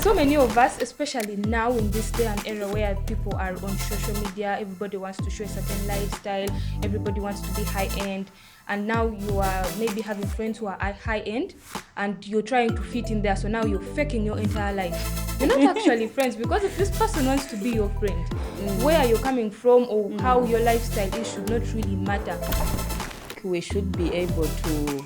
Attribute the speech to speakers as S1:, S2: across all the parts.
S1: so many of us, especially now in this day and era where people are on social media, everybody wants to show a certain lifestyle, everybody wants to be high-end, and now you are maybe having friends who are high-end and you're trying to fit in there, so now you're faking your entire life. You're not actually friends, because if this person wants to be your friend, where you're coming from or how your lifestyle is should not really matter.
S2: We should be able to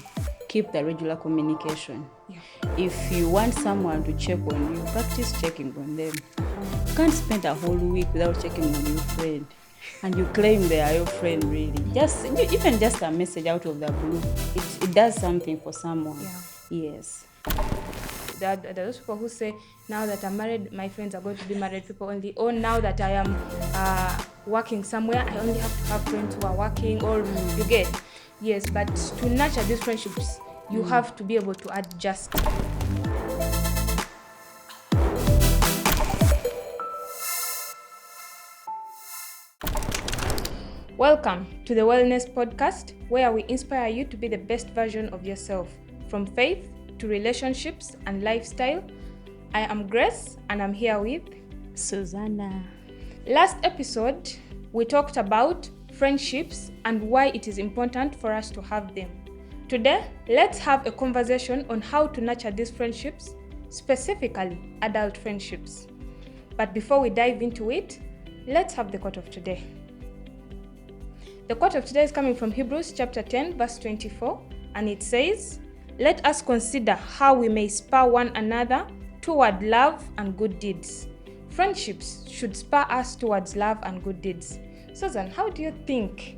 S2: keep the regular communication.
S1: Yeah.
S2: If you want someone to check on you, practice checking on them. You can't spend a whole week without checking on your friend, and you claim they are your friend. Really, even just a message out of the blue, it does something for someone.
S1: Yeah.
S2: Yes.
S1: There are those people who say, now that I'm married, my friends are going to be married people only. Or now that I am working somewhere, I only have to have friends who are working. Or you get. Yes, but to nurture these friendships, you have to be able to adjust. Welcome to the Wellness Podcast, where we inspire you to be the best version of yourself, from faith to relationships and lifestyle. I am Grace, and I'm here with
S2: Susanna.
S1: Last episode, we talked about friendships and why it is important for us to have them. Today, let's have a conversation on how to nurture these friendships, specifically adult friendships. But before we dive into it, let's have the quote of today. The quote of today is coming from Hebrews chapter 10, verse 24, and it says, "Let us consider how we may spur one another toward love and good deeds." Friendships should spur us towards love and good deeds. Susan, how do you think,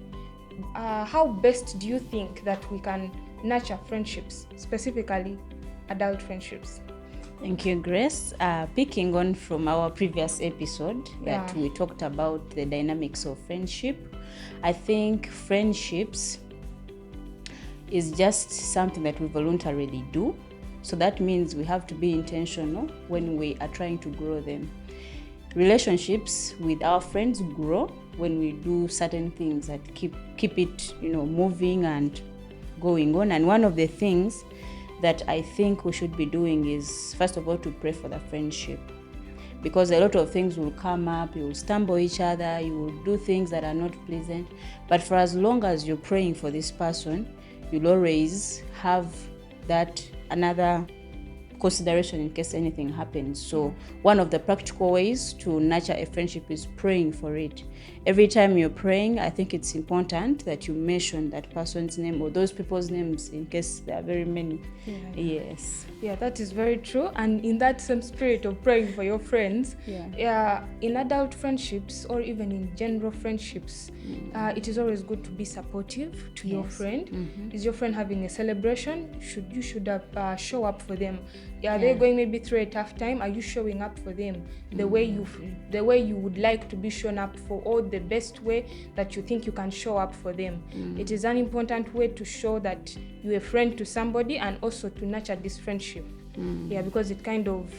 S1: how best do you think that we can nurture friendships, specifically adult friendships?
S2: Thank you, Grace. Picking on from our previous episode that we talked about the dynamics of friendship, I think friendships is just something that we voluntarily do. So that means we have to be intentional when we are trying to grow them. Relationships with our friends grow when we do certain things that keep it, moving and going on. And one of the things that I think we should be doing is, first of all, to pray for the friendship, because a lot of things will come up. You will stumble each other, you will do things that are not pleasant, but for as long as you're praying for this person, you'll always have that another consideration in case anything happens. So one of the practical ways to nurture a friendship is praying for it. Every time you're praying, I think it's important that you mention that person's name or those people's names in case there are very many. Yes.
S1: Yeah, that is very true. And in that same spirit of praying for your friends, in adult friendships or even in general friendships, it is always good to be supportive to your friend. Is your friend having a celebration? You should show up for them. Are they going maybe through a tough time? Are you showing up for them the way you would like to be shown up for, or the best way that you think you can show up for them? It is an important way to show that you're a friend to somebody, and also to nurture this friendship. Because it kind of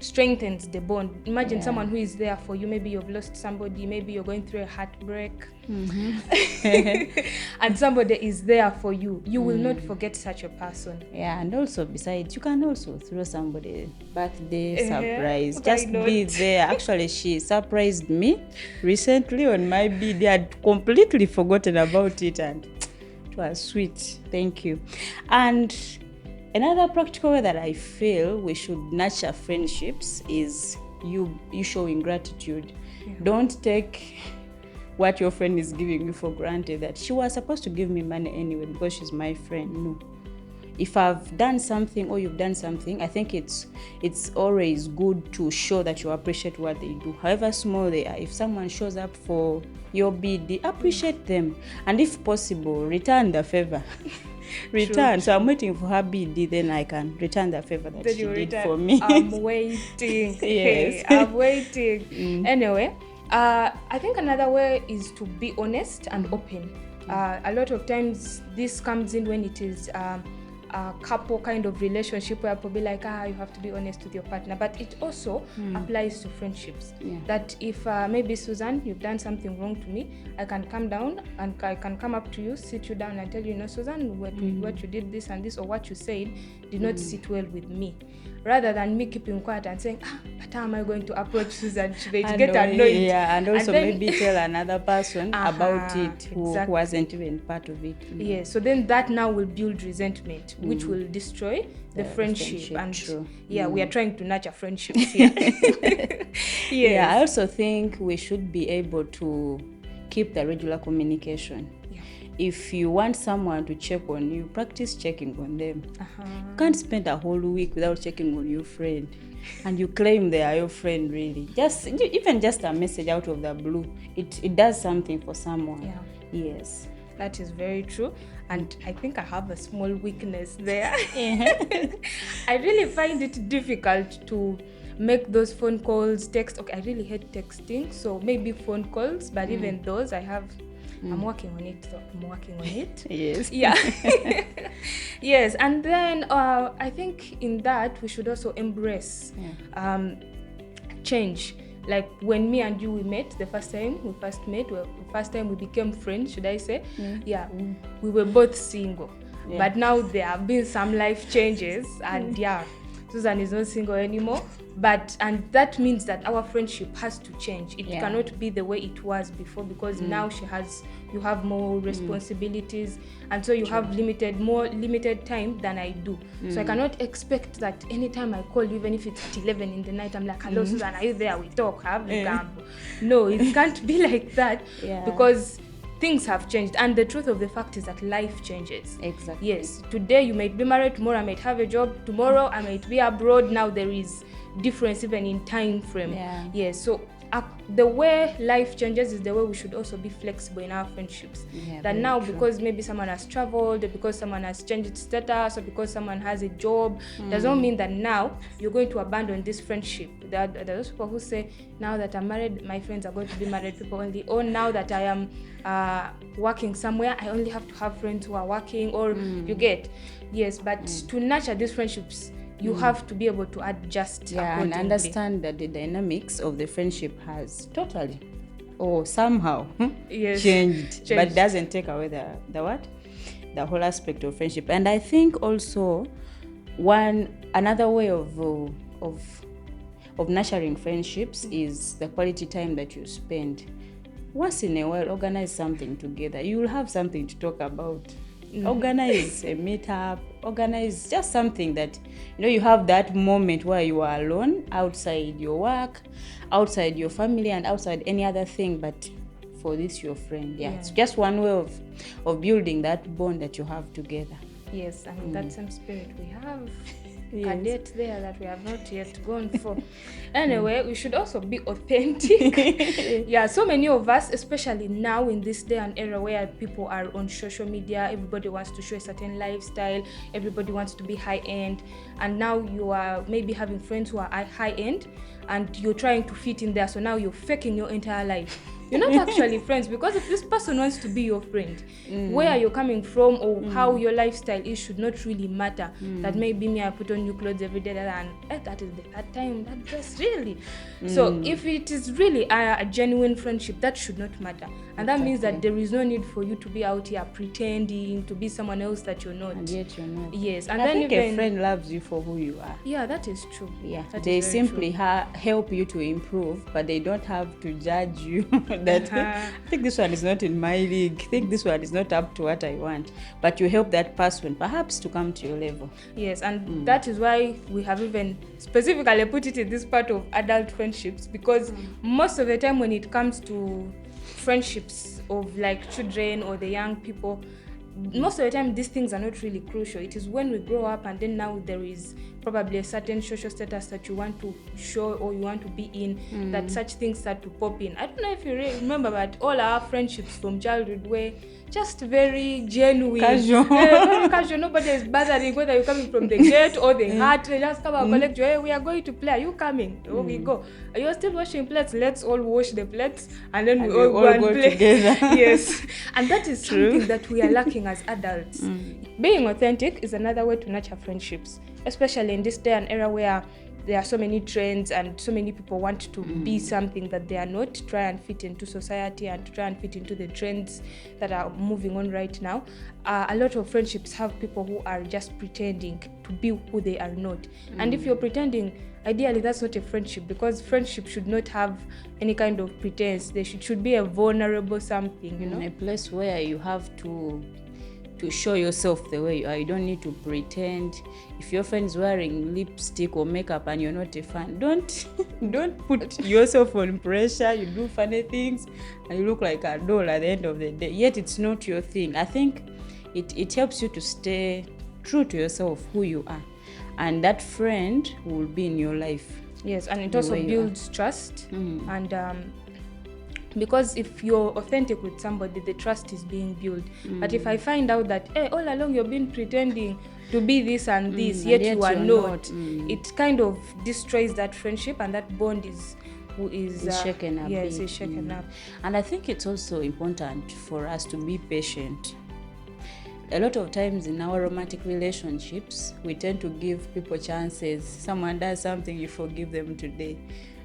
S1: strengthens the bond. Imagine someone who is there for you. Maybe you've lost somebody, maybe you're going through a heartbreak, and somebody is there for you. You will not forget such a person.
S2: And also besides, you can also throw somebody birthday surprise. Just be there. Actually, she surprised me recently on my birthday. I'd completely forgotten about it, and it was sweet. Thank you. And another practical way that I feel we should nurture friendships is you showing gratitude. Don't take what your friend is giving you for granted, that she was supposed to give me money anyway because she's my friend. No. If I've done something or you've done something, I think it's always good to show that you appreciate what they do, however small they are. If someone shows up for your birthday, appreciate them, and if possible, return the favor. True. So I'm waiting for her birthday, then I can return the favor that she did for me.
S1: I'm waiting.
S2: Yes.
S1: I'm waiting. Anyway, I think another way is to be honest and open. A lot of times this comes in when it is a couple kind of relationship where people be like, you have to be honest with your partner. But it also applies to friendships. That if maybe, Susan, you've done something wrong to me, I can come down and I can come up to you, sit you down and tell you, Susan, what you did this and this, or what you said did not sit well with me. rather than me keeping quiet and saying, but how am I going to approach Susan? She may get annoyed.
S2: Yeah, and also then, maybe tell another person about it who wasn't even part of it.
S1: Yeah, so then that now will build resentment, which will destroy the friendship. And
S2: true.
S1: We are trying to nurture friendships here.
S2: Yeah, I also think we should be able to keep the regular communication. If you want someone to check on you, practice checking on them. You can't spend a whole week without checking on your friend, and you claim they are your friend. Really, even just a message out of the blue, it does something for someone. Yes,
S1: that is very true. And I think I have a small weakness there. I really find it difficult to make those phone calls, text. Okay, I really hate texting, so maybe phone calls, but even those I'm working on it.
S2: Yes.
S1: Yeah. Yes. And then I think in that we should also embrace change. Like when me and you we met the first time we became friends, should I say? We were both single. But now there have been some life changes, and Susan is not single anymore. And that means that our friendship has to change. It cannot be the way it was before, because now you have more responsibilities, and so you have more limited time than I do. So I cannot expect that anytime I call you, even if it's at 11 in the night, I'm like, hello Susan, are you there? We talk, have you come? No, it can't be like that, because things have changed, and the truth of the fact is that life changes.
S2: Exactly.
S1: Yes, today you might be married, tomorrow I might have a job, tomorrow I might be abroad. Now there is difference even in time frame. Yes, so the way life changes is the way we should also be flexible in our friendships. That now true. Because maybe someone has traveled, because someone has changed status, or because someone has a job, doesn't mean that now you're going to abandon this friendship. There are those people who say, now that I'm married, my friends are going to be married people only, or now that I am working somewhere, I only have to have friends who are working, or you get. Yes, but to nurture these friendships, you have to be able to adjust
S2: and understand that the dynamics of the friendship has totally or somehow changed, but doesn't take away the whole aspect of friendship. And I think also another way of nurturing friendships is the quality time that you spend. Once in a while, organize something together. You will have something to talk about. Organize a meetup, organize just something that you have that moment where you are alone, outside your work, outside your family, and outside any other thing, but for this your friend. It's just one way of building that bond that you have together.
S1: Yes, and that same spirit we have a date there that we have not yet gone for. Anyway, we should also be authentic. So many of us, especially now in this day and era where people are on social media, everybody wants to show a certain lifestyle, everybody wants to be high-end, and now you are maybe having friends who are high-end and you're trying to fit in there, so now you're faking your entire life. You're not actually friends, because if this person wants to be your friend, where you're coming from or how your lifestyle is should not really matter. That maybe me, I put on new clothes every day, and that is that time, that dress really. So if it is really a genuine friendship, that should not matter. And that means that there is no need for you to be out here pretending to be someone else that you're not.
S2: And yet you're not.
S1: Yes, and
S2: I
S1: then
S2: think a friend loves you for who you are.
S1: Yeah, that is true.
S2: Yeah, they simply help you to improve, but they don't have to judge you. That I think this one is not in my league. I think this one is not up to what I want. But you help that person perhaps to come to your level.
S1: Yes, and that is why we have even specifically put it in this part of adult friendships, because most of the time when it comes to friendships of like children or the young people, most of the time these things are not really crucial. It is when we grow up and then now there is probably a certain social status that you want to show or you want to be in, that such things start to pop in. I don't know if you remember, but all our friendships from childhood were just very genuine.
S2: Casual.
S1: Very casual. Nobody is bothering whether you're coming from the gate or the heart. They just come and collect you. Hey, we are going to play. Are you coming? Oh, we go. You're still washing plates. Let's all wash the plates and then we all go and play
S2: together.
S1: Yes. And that is something that we are lacking as adults. Being authentic is another way to nurture friendships, especially in this day and era where there are so many trends and so many people want to be something that they are not, try and fit into society and to try and fit into the trends that are moving on right now. A lot of friendships have people who are just pretending to be who they are not. And if you're pretending, ideally that's not a friendship, because friendship should not have any kind of pretense. There should be a vulnerable something, you know,
S2: a place where you have to show yourself the way you are. You don't need to pretend. If your friend is wearing lipstick or makeup and you're not a fan, don't put yourself on pressure. You do funny things and you look like a doll at the end of the day, yet it's not your thing. I think it helps you to stay true to yourself, who you are, and that friend will be in your life.
S1: Yes, and it also builds trust. And because if you're authentic with somebody, the trust is being built. But if I find out that, hey, all along you've been pretending to be this and this, yet you are not, it kind of destroys that friendship, and that bond is
S2: shaken up.
S1: Yes, it's shaken up.
S2: And I think it's also important for us to be patient. A lot of times in our romantic relationships, we tend to give people chances. Someone does something, you forgive them today.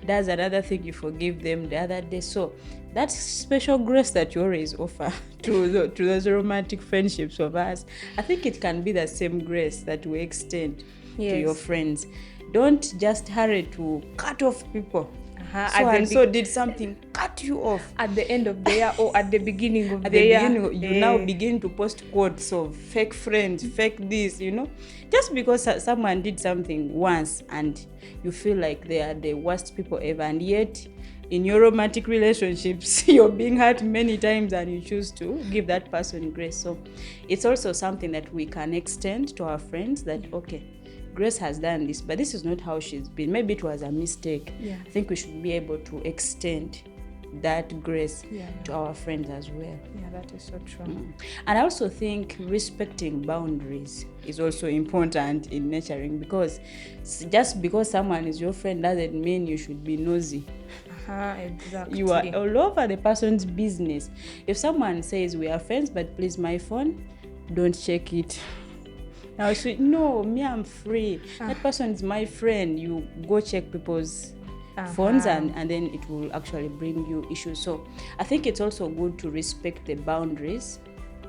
S2: Does another thing, you forgive them the other day. So that special grace that you always offer to those romantic friendships of us, I think it can be the same grace that we extend to your friends. Don't just hurry to cut off people. So did something, cut you off
S1: at the end of the year or at the beginning of the year.
S2: You now begin to post quotes of fake friends, fake this, you know, just because someone did something once and you feel like they are the worst people ever, and yet in your romantic relationships you're being hurt many times and you choose to give that person grace. So it's also something that we can extend to our friends, that okay, Grace has done this, but this is not how she's been. Maybe it was a mistake. I think we should be able to extend that grace to our friends as well.
S1: Yeah, that is so true.
S2: And I also think respecting boundaries is also important in nurturing, because just because someone is your friend doesn't mean you should be nosy.
S1: Exactly.
S2: You are all over the person's business. If someone says we are friends, but please my phone, don't check it. Now, no, me, I'm free. That person is my friend. You go check people's phones and then it will actually bring you issues. So I think it's also good to respect the boundaries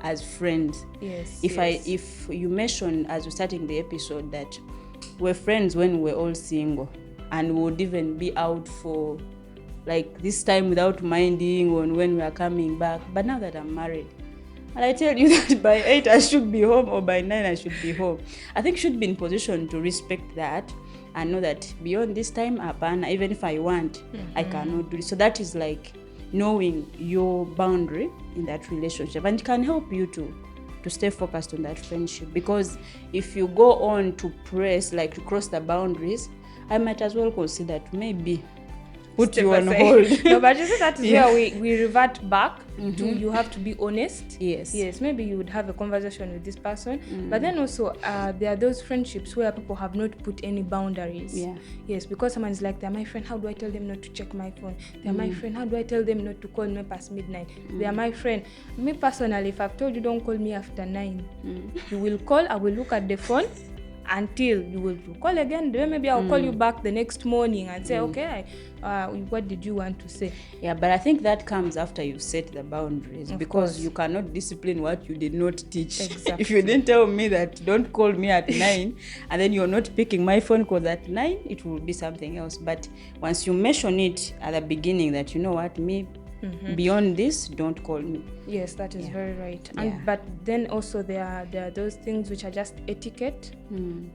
S2: as friends.
S1: Yes.
S2: If you mentioned as we're starting the episode that we're friends when we're all single, and we would even be out for like this time without minding on when we are coming back. But now that I'm married, and I tell you that by 8 I should be home, or by 9 I should be home, I think should be in position to respect that and know that beyond this time, even if I want, I cannot do it. So that is like knowing your boundary in that relationship, and it can help you to stay focused on that friendship. Because if you go on to press, like to cross the boundaries, I might as well consider to maybe put you on hold.
S1: No, but you see, that is where we revert back to you have to be honest.
S2: Yes,
S1: maybe you would have a conversation with this person, but then also there are those friendships where people have not put any boundaries. Yes, because someone is like, they're my friend, how do I tell them not to check my phone? They're my friend, how do I tell them not to call me past midnight? They're my friend. Me personally, if I've told you don't call me after 9, you will call, I will look at the phone until you will call again. Then maybe I'll call you back the next morning and say, okay, what did you want to say?
S2: Yeah, but I think that comes after you set the boundaries,
S1: of
S2: because
S1: course.
S2: You cannot discipline what you did not teach.
S1: Exactly.
S2: If you didn't tell me that don't call me at 9 and then you're not picking my phone call at 9, it will be something else. But once you mention it at the beginning that, you know what, me, beyond this, don't call me.
S1: Yes, that is very right. And but then also there are those things which are just etiquette.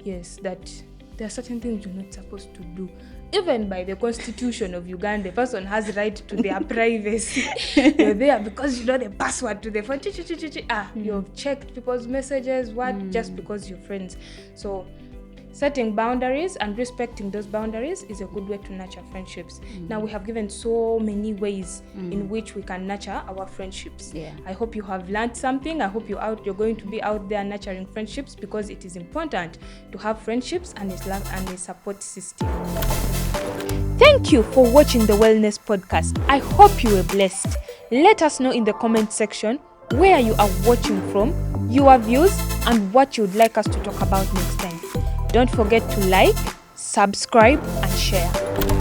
S1: Yes, that there are certain things you're not supposed to do. Even by the constitution of Uganda, the person has right to their privacy. You're there because you know the password to the phone. You've checked people's messages, just because you're friends. So setting boundaries and respecting those boundaries is a good way to nurture friendships. Now we have given so many ways in which we can nurture our friendships. I hope you have learned something. I hope you're going to be out there nurturing friendships, because it is important to have friendships and a support system. Thank you for watching the Wellness Podcast. I hope you were blessed. Let us know in the comment section where you are watching from, your views, and what you would like us to talk about next time. Don't forget to like, subscribe, and share.